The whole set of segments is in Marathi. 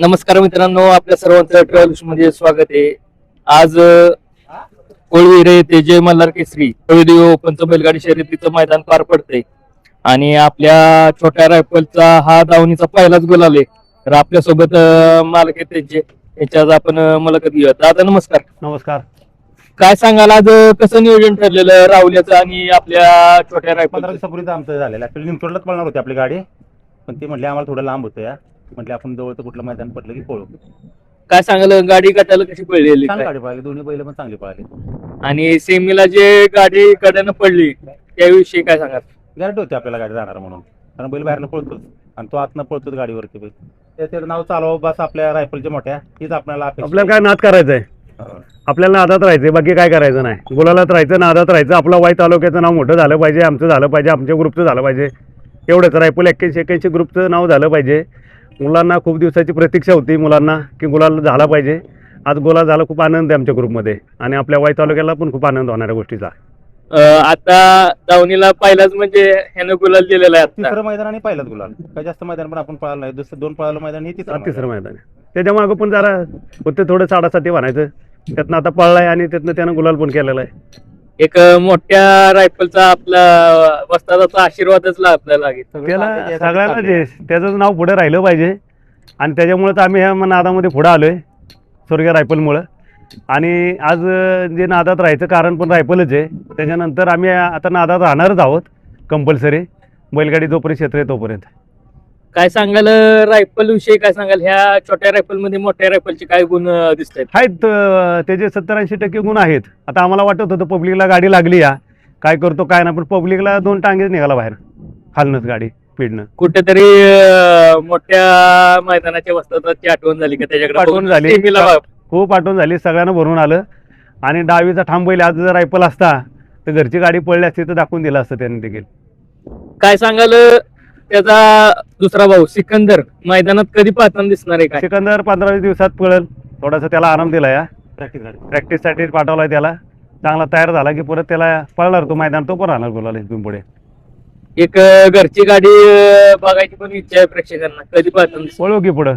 नमस्कार मित्रांनो, आपल्या सर्वांचं ट्रॅव्हल्स मध्ये स्वागत आहे. आज कोळविरे येथे जय मल्हार केसरी कोळदेव ओपनचं बैलगाडी शर्यतीचं मैदान पार पडतंय आणि आपल्या छोट्या रायफलचा हा धावणीचा पहिलाच गोल आले. तर आपल्यासोबत मालक आहेत त्यांच्या आज आपण मुलाखत घेऊया. दादा नमस्कार. नमस्कार. काय सांगाल आज कसं नियोजन ठरलेलं राहुल्याचं आणि आपल्या छोट्या 15 रायफल? दिवसापूर्वीच आमचं झालेलं ऍक्च्युअली निमसोडलाच पळणार होती आपली गाडी, पण ते म्हटले आम्हाला थोडं लांब होतं या, म्हटले आपण जवळचं कुठलं मैदान पडलं की पळू. काय सांगाल गाडी गटाला कशी पडलेली छान काय? गाडी पळाली, दोन्ही बैल पण चांगली पळाली. आणि सेमीला जे गाडी कड्यानं पडली त्याविषयी काय सांगाल? गॅरंटी होती आपल्याला गाडी जाणार म्हणून, कारण बैल बाहेरनं पळतोच आणि तो आतनं पळतोच गाडीवरती बैल. त्याचं नाव चालव बस आपल्या रायफलच्या मोठ्या, हीच आपल्याला आपल्याला काय नाद करायचंय, आपल्याला नादात राहायचंय, बाकी काय करायचं नाही. गुलालात राहायचं, नादात राहायचं. आपलं वाई तालुक्याचं नाव मोठं झालं पाहिजे, आमचं झालं पाहिजे, आमच्या ग्रुपचं झालं पाहिजे. एवढंच. रायफल 81 ग्रुपचं नाव झालं पाहिजे. मुलांना खूप दिवसाची प्रतीक्षा होती मुलांना की गुलाल झाला पाहिजे. आज गुलाल झाला, खूप आनंद आहे आमच्या ग्रुपमध्ये आणि आपल्या वाई तालुक्याला पण खूप आनंद होणाऱ्या गोष्टीचा. आता दावणीला पहिलाच म्हणजे ह्यानं गुलाल दिलेला आहे आता. तिसरं मैदान आणि पहिलाच गुलाल. काय जास्त मैदान पण आपण पळालं नाही, दुसरं 2 पळालं मैदान, हे तिसरं मैदान आहे. त्याच्या मागं पण जरा होते थोडं साडासाठी म्हणायचं, त्यातनं आता पळलाय आणि त्यातनं त्यानं गुलाल पण केलेला आहे. एक मोठ्या रायफलचा आपला वस्तादाचा आशीर्वादच आपल्याला लागेल. त्याला सगळ्यांना जे त्याचं नाव पुढे राहिलं पाहिजे आणि त्याच्यामुळेच आम्ही ह्या नादामध्ये पुढे आलोय, स्वर्गीय रायफलमुळं. आणि आज जे नादात राहायचं कारण पण रायफलच आहे. त्याच्यानंतर आम्ही आता नादात राहणारच आहोत कंपल्सरी, बैलगाडी जोपर्यंत क्षेत्र आहे तोपर्यंत. काय सांगाल रायफल विषयी, काय सांगाल ह्या छोट्या रायफल मध्ये मोठ्या रायफलचे काय गुण दिसत आहेत? आहेत त्याचे 70-80% गुण आहेत. आता आम्हाला वाटत होतं पब्लिकला गाडी लागली या काय करतो काय ना, पण पब्लिकला 2 टांगेच निघाला बाहेर, खालनच गाडी स्पीडनं. कुठेतरी मोठ्या मैदानाच्या वस्तादाची आठवण झाली का त्याच्याकडे? आठवण झाली, सेमीला खूप आठवण झाली, सगळ्यांना भरून आलं. आणि डावीचा ठाम बैल आज जर रायफल असता तर घरची गाडी पडली असती तर दाखवून दिलं असतं त्यांनी देखील. काय सांगाल त्याचा दुसरा भाऊ सिकंदर मैदानात कधी पाहताना दिसणार आहे काय? सिकंदर 15-20 दिवसात पळेल. थोडासा त्याला आराम दिला या, प्रॅक्टिससाठी पाठवलाय त्याला. चांगला तयार झाला की परत त्याला पळणार तो मैदान, तो पण राहणार बोलायला इथून पुढे. एक घरची गाडी बघायची पण इच्छा आहे प्रेक्षकांना, कधी पाहताना दिसणार? पळू की पुढं,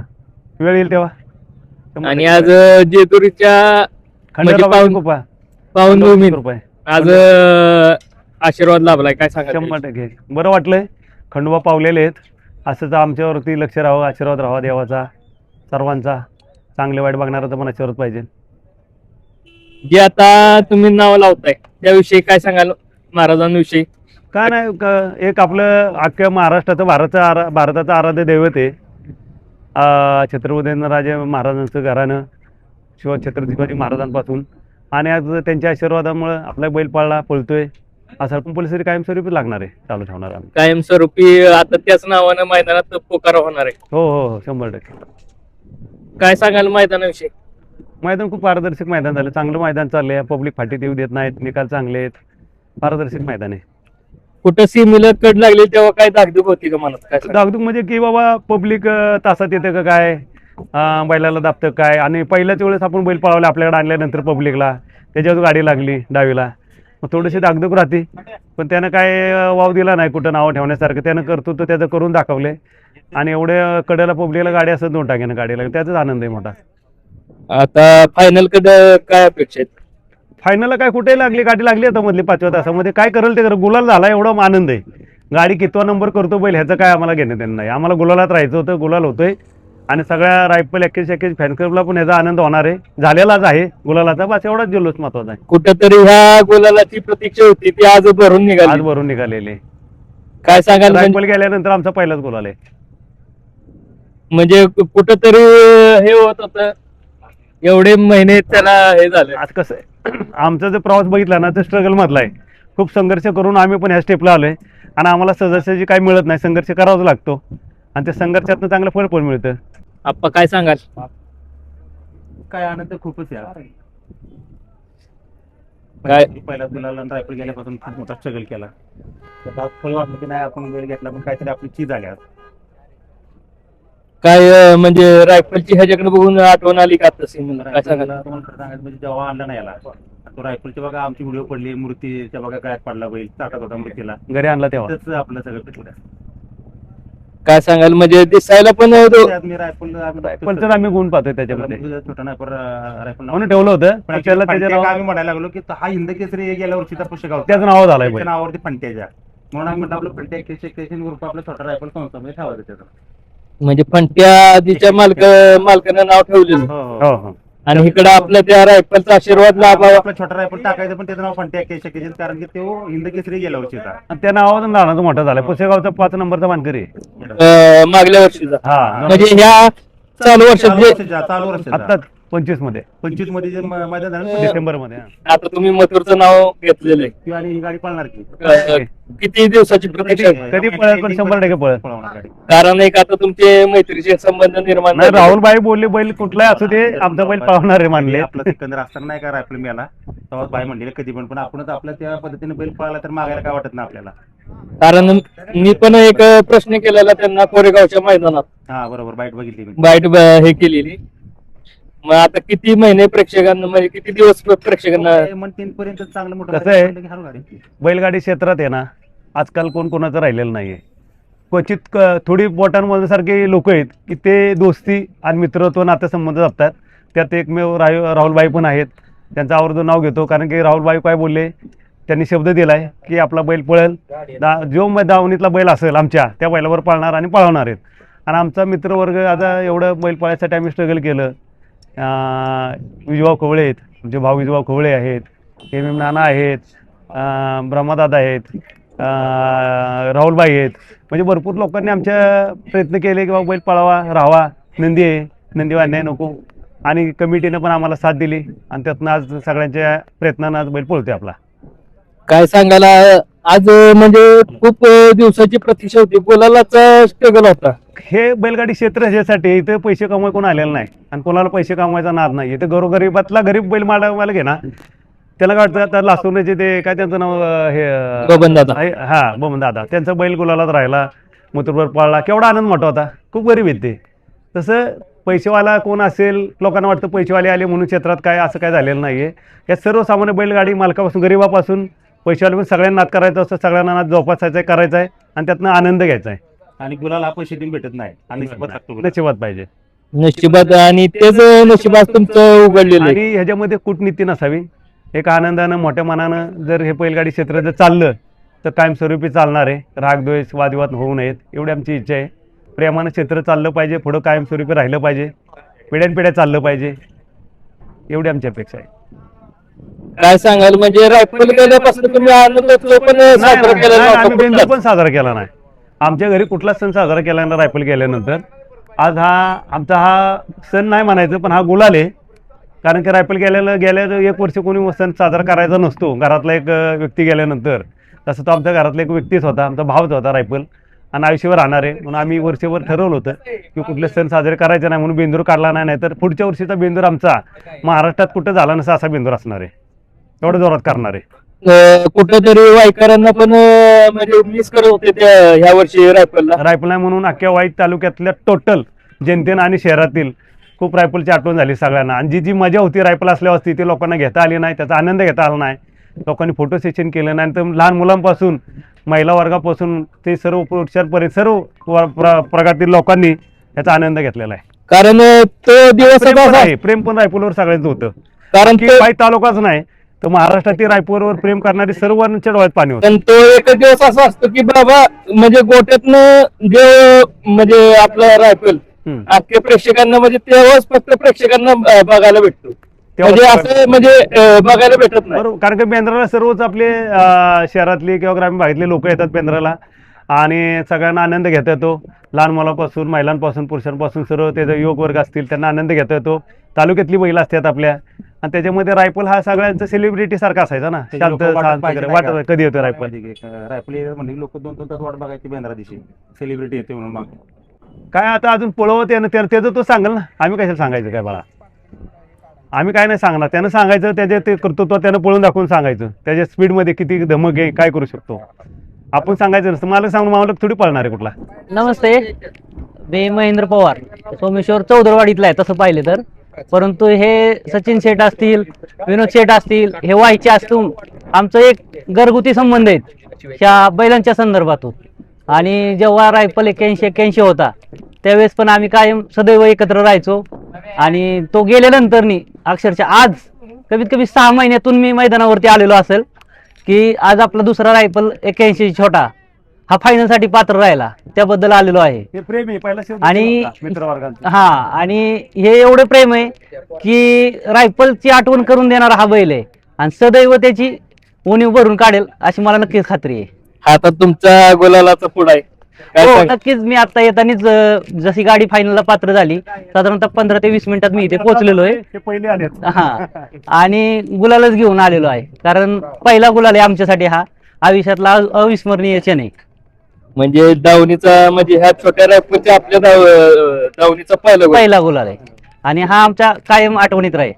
वेळ येईल तेव्हा. आणि आज जेजुरीच्या पावन रुपये आज आशीर्वाद लाभलाय, काय सांगा? 100% बरं वाटलंय. खंडोबा पावलेले आहेत, असंच आमच्यावरती लक्ष राहावं, आशीर्वाद राहावा देवाचा, सर्वांचा. चांगले वाईट बघणाराचा पण आशीर्वाद पाहिजे. जे आता तुम्ही नाव लावताय त्याविषयी काय सांगाल महाराजांविषयी? काय नाही, एक आपलं अख्ख्या महाराष्ट्राचं भारताचं आराध्य दैवत आहे छत्रपती महाराजांचं घराणं, छत्रपती शिवाजी महाराजांपासून. आणि आज त्यांच्या आशीर्वादामुळं आपला बैल पळतोय, असं कंपल्सरी कायमस्वरूपी लागणार आहे, चालू ठेवणार आम्ही कायमस्वरूपी. आता त्याच नावानं मैदानात पोकारा होणार आहे. हो 100%. काय सांगाल मैदानाविषयी? मैदान खूप पारदर्शक मैदान झालं, चांगलं मैदान चाललंय. पब्लिक फाटीत येऊ देत नाहीत, निकाल चांगले आहेत, पारदर्शक मैदान आहे. कुठं सीमेला कड लागली तेव्हा काय धाकधूक होती का मनात? काय धाकधूक म्हणजे की बाबा पब्लिक तासात येतं का काय, बैलाला दाबतं काय. आणि पहिल्याच वेळेस आपण बैल पळवला आपल्याकडे आणल्यानंतर पब्लिकला, त्याच्यावर गाडी लागली डावीला, मग थोडीशी धाकधूक राहते. पण त्यानं काय वाव दिला नाही कुठं नावं ठेवण्यासारखं. त्यानं करतो तर त्याचं करून दाखवले आणि एवढ्या कडेला पब्लिकला गाडी असं 2 टाक्यानं गाडी लागली, त्याचाच आनंद आहे मोठा. आता फायनल कडे काय अपेक्षा आहेत? फायनलला काय कुठेही लागली गाडी लागली आता मधली 5व्या तासामध्ये, काय करेल ते गुलाल झाला, एवढा आनंद आहे. गाडी कितवा नंबर करतो बैल ह्याचं काय आम्हाला घेणं देणं नाही. आम्हाला गुलालात राहायचं होतं, गुलाल होतोय. आणि सगळ्या रायफल 81 फॅन क्लबला पण याचा आनंद होणार आहे, झालेलाच आहे गुलालाचा. बस एवढाच जल्लोष महत्वाचा आहे. कुठेतरी ह्या गुलालाची प्रतीक्षा होती ती आज भरून निघाली, आज भरून निघालेले. काय सांगाल? रायफल गेल्यानंतर आमचा पहिलाच गुलाल आहे. म्हणजे कुठंतरी हे होत होतं, एवढे महिने त्याला हे झालं. आज कसं आहे, आमचा जो प्रवास बघितला ना तो स्ट्रगल मधला आहे. खूप संघर्ष करून आम्ही पण ह्या स्टेपला आलोय आणि आम्हाला सहजासहजी काही मिळत नाही, संघर्ष करावाच लागतो आणि त्या संघर्षातनं चांगलं फळ पण मिळतं. आप्पा काय सांगाल? काय आनंद खूपच यार. काय पहिला गुलाल रायफल गेल्यापासून खूप मोठा स्ट्रगल केला. त्यात फळ वाटलं की नाही आपण वेळ घेतला, पण काहीतरी आपली चीज आली आज. काय म्हणजे रायफलची ह्याच्याकडे बघून आठवण आली का आता सीमेला? काय सांगाल? सांगायचं म्हणजे जेव्हा आणला नाही याला, तो रायफलची बघा आमची व्हिडिओ पडली, मूर्तीच्या बघा गळ्यात पडला बैल, चाटत होता मूर्तीला, घरी आणला तेव्हा त्याच आपलं सगळं पिटलं. काय सांगाल म्हणजे दिसायला पण मी रायफल पण आम्ही गुण पाहतोय त्याच्यामध्ये छोटा नाही रायफल म्हणून ठेवलं होतं पण पण त्याला त्याच्या आम्ही नाव म्हणायला लागलो की हा हिंद केसरी गेल्या वर्षीचा पुस्तक त्याचं नाव झालंय त्याच्या नावावरती फंट्याच्या म्हणून आम्ही म्हटलं आपलं फंट्या एक्सटेन्शन ग्रुप आपलं छोटा रायफल संस्थामध्ये ठेवायचं त्याचं. म्हणजे फंट्या आधीच्या मालकानं नाव ठेवलेलं हो हो आणि इकडे आपल्या त्या रायफलचा आशीर्वाद लाभावा. आपला छोटा रायफल टाकायचं पण त्याचं नाव फंट्या एक्सटेन्शन कारण की तो हिंद केसरी गेल्या वर्षीचा. आणि त्या नावाचं नानाचं मोठं झालंय पुसेगावचा 5 नंबरचा मानकरी आहे. मागल्या वर्षीचा हा म्हणजे ह्या चालू वर्षात जे चालू वर्ष आता 25 मध्ये 25 मध्ये जे मैदान झालं ना, डिसेंबर मध्ये आता तुम्ही मथुरचं नाव घेतलेलं ती आणि ही गाडी पळणार की आहे. किती दिवसाची प्रतीक्षा आहे? कधी पळत पण 100% पळत. पळवणार गाडी. कारण एक आता तुमचे मैत्रीचे संबंध निर्माण नाही झाले. राहुलबाई बोलले बैल कुठलाही असू दे आमचा बैल पळवणार आहे मानले. आपला सिकंदर असताना नाही का रायफल मिळाला तेव्हा बाई म्हणलेलं कधी पण आपणच आपल्या त्या पद्धतीने बैल पळाला तर मागायला काय वाटत नाही आपल्याला. कारण मी पण एक प्रश्न केलेला त्यांना कोरेगावच्या मैदानात हा बरोबर बाईट बघितली मी. बाईट हे केलेली. मग आता किती महिने प्रेक्षकांना म्हणजे किती दिवस प्रेक्षकांना मन 3 पर्यंत चांगलं मोठं कसं आहे? गाडी म्हणलं की हारू गाडी. बैलगाडी क्षेत्रात आहे ना आजकाल कोण कोणाचं राहिलेलं नाहीये. क्वचित थोडी बोटांमध्ये सारखे लोक आहेत की ते दोस्ती आणि मित्रत्व नातेसंबंध जपतात. त्यात एकमेव राहुलबाई पण आहेत. त्यांचं आवर्जून नाव घेतो कारण की राहुलबाई काय बोलले त्यांनी शब्द दिलाय की आपला बैल पळेल जो दावणीतला बैल असेल आमच्या त्या बैलावर पळणार आणि पळवणार आहेत. आणि आमचा मित्रवर्ग आता एवढं बैल पळायसाठी आम्ही स्ट्रगल केलं. विजभाऊ खवळे आहेत म्हणजे भाऊ विजभाऊ खवळे आहेत, एम नाना आहेत, ब्रह्मादादा आहेत, राहुलबाई आहेत. म्हणजे भरपूर लोकांनी आमच्या प्रयत्न केले की बाबा बैल पळावा राहावा. नंदी आहे, नंदी अन्याय नको आणि कमिटीनं पण आम्हाला साथ दिली आणि त्यातनं आज सगळ्यांच्या प्रयत्नानं आज बैल पळतोय आपला. काय सांगायला आज म्हणजे खूप दिवसाची प्रतीक्षा होती, गुलालाचा स्ट्रगल होता. हे बैलगाडी क्षेत्र ह्याच्यासाठी इथं पैसे कमवाय कोण आलेलं नाही आणि कोणाला पैसे कमवायचा नाद नाही. इथं गरीबातला गरीब बैल मालक घे ना त्याला काय वाटतं तर लासूरचे ते काय त्यांचं नाव हे बबन दादा. हा बबन दादा त्यांचा बैल गुलालात राहिला मथुरभर पळला केवढा आनंद मोठा होता. खूप गरीब आहेत ते. तसं पैसेवाला कोण असेल लोकांना वाटतं पैसेवाले आले म्हणून क्षेत्रात काय असं काय झालेलं नाहीये. या सर्वसामान्य बैलगाडी मालकापासून गरीबापासून पैसेवाले पण सगळ्यांना नाद करायचं असतं, सगळ्यांना नाद जोपासायचा आहे करायचा आहे आणि त्यातनं आनंद घ्यायचा आहे. आणि गुलाल हा पैसे देऊन भेटत नाही आणि नशिबात लागतो गुलाल. नशिबात पाहिजे नशिबात आणि तेच नशिबात तुमचं उघडलेलं आहे. आणि ह्याच्यामध्ये कूटनीती नसावी. एक आनंदानं मोठ्या मनानं जर हे बैलगाडी क्षेत्र जर चाललं तर कायमस्वरूपी चालणार आहे. रागद्वेष वादविवाद होऊ नयेत एवढी आमची इच्छा आहे. प्रेमानं क्षेत्र चाललं पाहिजे, पुढं कायमस्वरूपी राहिलं पाहिजे, पिढ्यानपिढ्या चाललं पाहिजे एवढी आमची अपेक्षा आहे. काय सांगाल म्हणजे रायफल केल्यापासून तुम्ही आनंदोत्सव पण साजरा केला नाही, आम्ही नव्हता बेंदूर कुठलाच? पण साजरा केला नाही. आमच्या घरी कुठलाच सण साजरा केला नाही रायफल गेल्यानंतर. आज आमचा हा सण नाही म्हणायचं पण हा गुलाल आहे. कारण की रायफल गेल्या 1 वर्ष कोणी सण साजरा करायचा नसतो घरातला एक व्यक्ती गेल्यानंतर. तसं तो आमच्या घरातला एक व्यक्तीच होता, आमचा भावच होता रायफल आणि आयुष्यभर राहणार आहे. म्हणून आम्ही वर्षभर ठरवलं होतं की कुठले सण साजरे करायचे नाही म्हणून बेंदूर काढला नाही. तर पुढच्या वर्षीचा बेंदूर आमचा महाराष्ट्रात कुठं झाला नसा असा बेंदूर असणार आहे. एवढं जोरात करणार आहे. कुठेतरी वाईकरांना पण म्हणजे मिस करत होते त्या ह्या वर्षी रायफलला. रायफल नाही म्हणून अख्ख्या वाईट तालुक्यातल्या टोटल जनतेनं आणि शहरातील खूप रायफलची आठवण झाली सगळ्यांना. आणि जी मजा होती रायफल असल्यावर ती लोकांना घेता आली नाही, त्याचा आनंद घेता आला नाही. लोकांनी फोटो सेशन केलं नाही. तर लहान मुलांपासून महिला वर्गापासून ते सर्व पुरुषांपर्यंत सर्व प्रगतील लोकांनी याचा आनंद घेतलेला आहे. कारण तो दिवस प्रेम पण रायफलवर सगळ्यांचं होतं. कारण की वाईट तालुकाच नाही तर महाराष्ट्रातील रायपूरवर प्रेम करणारी सर्वांच्या डोळ्यात पाणी होतं. पण तो एक दिवस असा असतो की बाबा म्हणजे गोट्यातनं जे म्हणजे आपला रायफल अख्ख्या प्रेक्षकांना म्हणजे तेव्हाच फक्त प्रेक्षकांना बघायला भेटतो. म्हणजे असं म्हणजे बघायला भेटत नाही. बरोबर. कारण की बेंद्राला सर्वच आपले शहरातले किंवा ग्रामीण भागातले लोक येतात बेंद्राला आणि सगळ्यांना आनंद घेता येतो. लहान मुलांपासून महिलांपासून पुरुषांपासून सर्व त्याचा युवक वर्ग असतील त्यांना आनंद घेता येतो. तालुक्यातली महिला असतात आपल्या आणि त्याच्यामध्ये रायफल हा सगळ्यांचा सेलिब्रिटी सारखा असायचा ना. शांत वाटत कधी येतो रायफल म्हणजे लोक 2-2 तास वाट बघायची बेंद्रा दिवशी सेलिब्रिटी येते म्हणून. मग काय आता अजून पळवत त्याचं तो सांगेल ना. आम्ही कशाला सांगायचं काय बाळा. आम्ही काय नाही सांगणार. त्यानं सांगायचं त्याचे ते कर्तृत्व त्यानं पळून दाखवून सांगायचं. त्याच्या स्पीडमध्ये किती धमक आहे काय करू शकतो आपण सांगायचं नसतं. मला सांगून मालक थोडी पळणार आहे कुठला. नमस्ते, मी महेंद्र पवार सोमेश्वर चौदरवाडीतला आहे तसं पाहिलं तर. परंतु हे सचिन शेठ असतील, विनोद शेठ असतील, हे व्हायचे असून आमचं एक घरगुती संबंध आहेत ह्या बैलांच्या संदर्भातून. आणि जेव्हा रायफल 81 होता त्यावेळेस पण आम्ही कायम सदैव एकत्र राहायचो. आणि तो गेल्यानंतर अक्षरशः आज कमीत कमी 6 महिन्यातून मी मैदानावरती आलेलो असेल की आज आपला दुसरा रायफल 81 छोटा हा फायनल साठी पात्र राहिला, त्याबद्दल आलेलो आहे. हे प्रेम आहे पहिला शब्द आणि होता मित्रवर्गांचा. हा, आणि हे एवढे प्रेम आहे की रायफलची आठवण करून देणारा हा बैल आहे आणि सदैव त्याची उणीव भरून काढेल अशी मला नक्कीच खात्री आहे. हा आता तुमचा गुलालाचा पुढा आहे, काय हो सांग- नक्कीच. मी आता येतानीच जशी गाडी फायनलला पात्र झाली साधारणतः 15 ते 20 मिनिटात मी इथे पोहोचलेलो आहे. हे पहिले आलेत. हा, आणि गुलालच घेऊन आलेलो आहे, कारण पहिला गुलाल आहे आमच्यासाठी हा आयुष्यातला अविस्मरणीय क्षण आहे. म्हणजे दावणीचा म्हणजे ह्या छोट्या रायफलच्या आपल्या दावणीचा पहिला गोल. पहिला गुलाल आहे आणि हा आमच्या कायम आठवणीत राहील.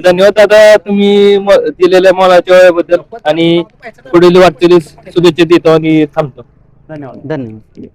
धन्यवाद दादा, तुम्ही दिलेल्या मोलाच्या वेळेबद्दल आणि पुढील वाटचालीस शुभेच्छा देतो आणि थांबतो. धन्यवाद. धन्यवाद.